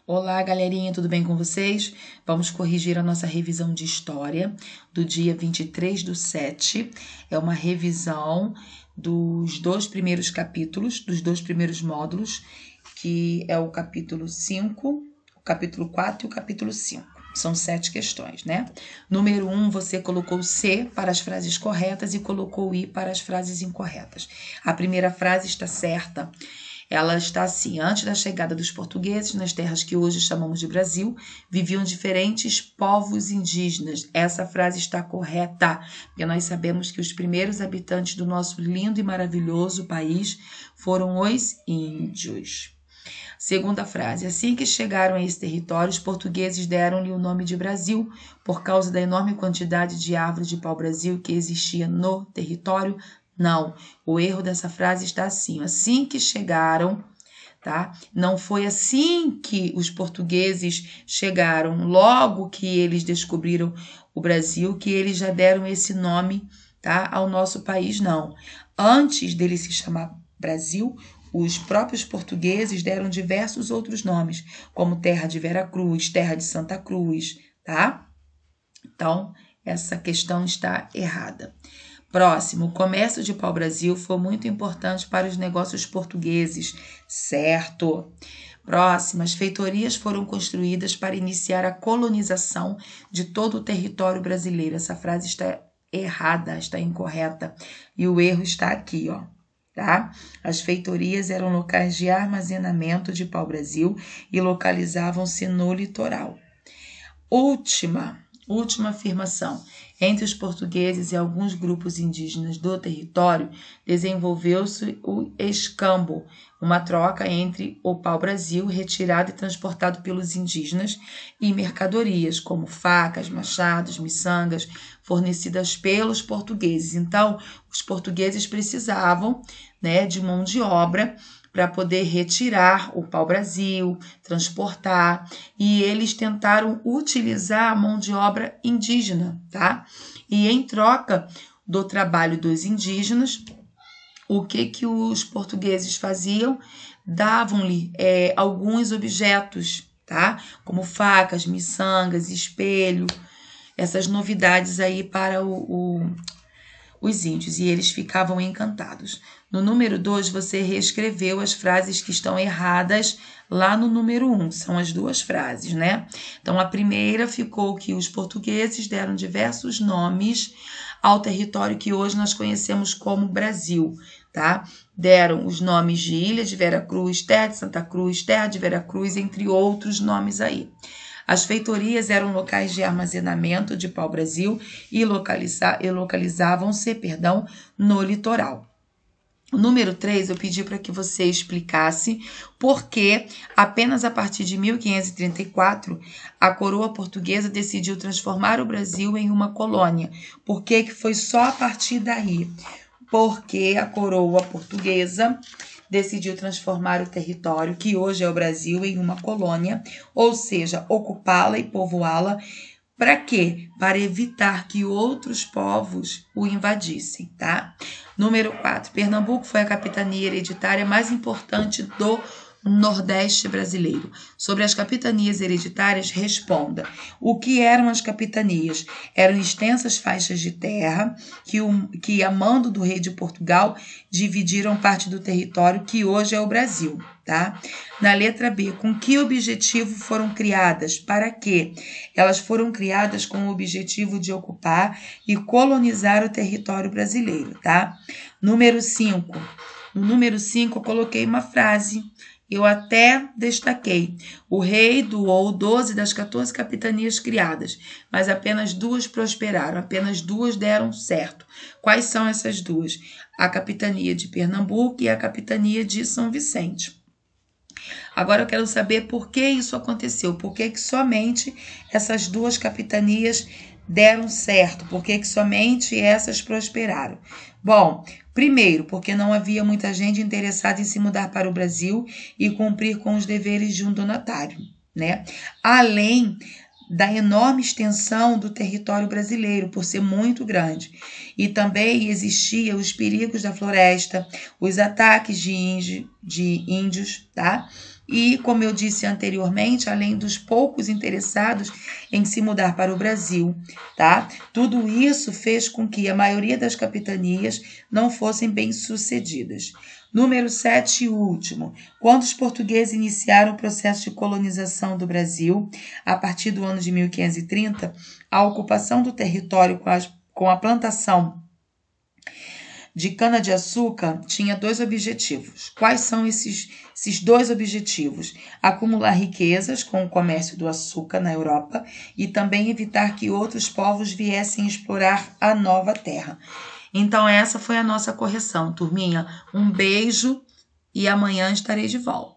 Olá, galerinha, tudo bem com vocês? Vamos corrigir a nossa revisão de história do dia 23/7. É uma revisão dos dois primeiros capítulos, dos dois primeiros módulos, que é o capítulo 5, o capítulo 4 e o capítulo 5. São 7 questões, né? Número 1, você colocou C para as frases corretas e colocou I para as frases incorretas. A primeira frase está certa. Ela está assim: antes da chegada dos portugueses nas terras que hoje chamamos de Brasil, viviam diferentes povos indígenas. Essa frase está correta, porque nós sabemos que os primeiros habitantes do nosso lindo e maravilhoso país foram os índios. Segunda frase: assim que chegaram a esse território, os portugueses deram-lhe o nome de Brasil, por causa da enorme quantidade de árvores de pau-brasil que existia no território. Não, o erro dessa frase está assim que chegaram, tá? Não foi assim que os portugueses chegaram, logo que eles descobriram o Brasil, que eles já deram esse nome, tá, ao nosso país, não. Antes dele se chamar Brasil, os próprios portugueses deram diversos outros nomes, como Terra de Veracruz, Terra de Santa Cruz, tá? Então, essa questão está errada. Próximo, o comércio de pau-brasil foi muito importante para os negócios portugueses, certo? Próximo, as feitorias foram construídas para iniciar a colonização de todo o território brasileiro. Essa frase está errada, está incorreta, e o erro está aqui, ó. Tá? As feitorias eram locais de armazenamento de pau-brasil e localizavam-se no litoral. Última afirmação. Entre os portugueses e alguns grupos indígenas do território, desenvolveu-se o escambo, uma troca entre o pau-brasil retirado e transportado pelos indígenas e mercadorias, como facas, machados, miçangas, fornecidas pelos portugueses. Então, os portugueses precisavam, né, de mão de obra para poder retirar o pau-brasil, transportar, e eles tentaram utilizar a mão de obra indígena, tá? E em troca do trabalho dos indígenas, o que os portugueses faziam? Davam-lhe alguns objetos, tá? Como facas, miçangas, espelho, essas novidades aí para os índios, e eles ficavam encantados. No número 2, você reescreveu as frases que estão erradas lá no número 1, são as duas frases, né? Então, a primeira ficou que os portugueses deram diversos nomes ao território que hoje nós conhecemos como Brasil, tá? Deram os nomes de Ilha de Veracruz, Terra de Santa Cruz, Terra de Veracruz, entre outros nomes aí. As feitorias eram locais de armazenamento de pau-brasil e localizavam-se, no litoral. O número 3, eu pedi para que você explicasse por que apenas a partir de 1534 a coroa portuguesa decidiu transformar o Brasil em uma colônia. Por que foi só a partir daí? Porque a coroa portuguesa decidiu transformar o território, que hoje é o Brasil, em uma colônia, ou seja, ocupá-la e povoá-la. Para quê? Para evitar que outros povos o invadissem, tá? Número 4. Pernambuco foi a capitania hereditária mais importante do Nordeste brasileiro. Sobre as capitanias hereditárias, responda. O que eram as capitanias? Eram extensas faixas de terra que a mando do rei de Portugal, dividiram parte do território que hoje é o Brasil, tá? Na letra B, com que objetivo foram criadas? Para quê? Elas foram criadas com o objetivo de ocupar e colonizar o território brasileiro, tá? Número 5. No número 5, eu coloquei uma frase. Eu até destaquei: o rei doou 12 das 14 capitanias criadas, mas apenas 2 prosperaram, apenas 2 deram certo. Quais são essas 2? A capitania de Pernambuco e a capitania de São Vicente. Agora eu quero saber por que isso aconteceu, por que somente essas 2 capitanias deram certo, por que somente essas prosperaram. Bom, primeiro, porque não havia muita gente interessada em se mudar para o Brasil e cumprir com os deveres de um donatário, né? Além da enorme extensão do território brasileiro, por ser muito grande. E também existiam os perigos da floresta, os ataques de índios, tá? e, como eu disse anteriormente, além dos poucos interessados em se mudar para o Brasil, tá? Tudo isso fez com que a maioria das capitanias não fossem bem-sucedidas. Número 7 e último. Quando os portugueses iniciaram o processo de colonização do Brasil, a partir do ano de 1530, a ocupação do território com a plantação de cana-de-açúcar tinha 2 objetivos. Quais são esses 2 objetivos? Acumular riquezas com o comércio do açúcar na Europa e também evitar que outros povos viessem explorar a nova terra. Então, essa foi a nossa correção, turminha. Um beijo e amanhã estarei de volta.